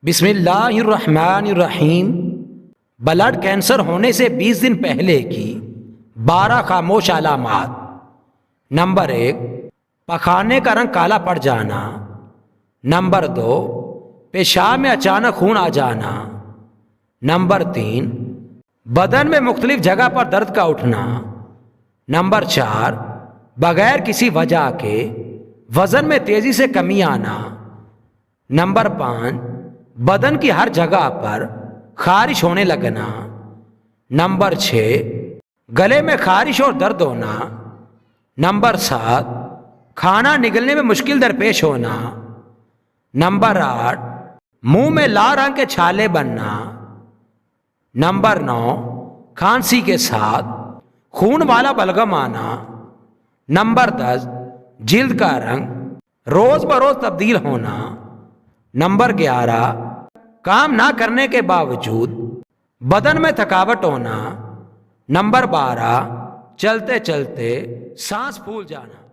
بسم اللہ الرحمن الرحیم۔ بلڈ کینسر ہونے سے 20 دن پہلے کی 12 خاموش علامات۔ نمبر 1، پخانے کا رنگ کالا پڑ جانا۔ نمبر 2، پیشاب میں اچانک خون آ جانا۔ نمبر 3، بدن میں مختلف جگہ پر درد کا اٹھنا۔ نمبر 4، بغیر کسی وجہ کے وزن میں تیزی سے کمی آنا۔ نمبر 5، بدن کی ہر جگہ پر خارش ہونے لگنا۔ نمبر 6، گلے میں خارش اور درد ہونا۔ نمبر 7، کھانا نگلنے میں مشکل درپیش ہونا۔ نمبر 8، منہ میں لال رنگ کے چھالے بننا۔ نمبر 9، کھانسی کے ساتھ خون والا بلغم آنا۔ نمبر 10، جلد کا رنگ روز بروز تبدیل ہونا۔ نمبر 11، کام نہ کرنے کے باوجود بدن میں تھکاوٹ ہونا۔ نمبر 12، چلتے چلتے سانس پھول جانا۔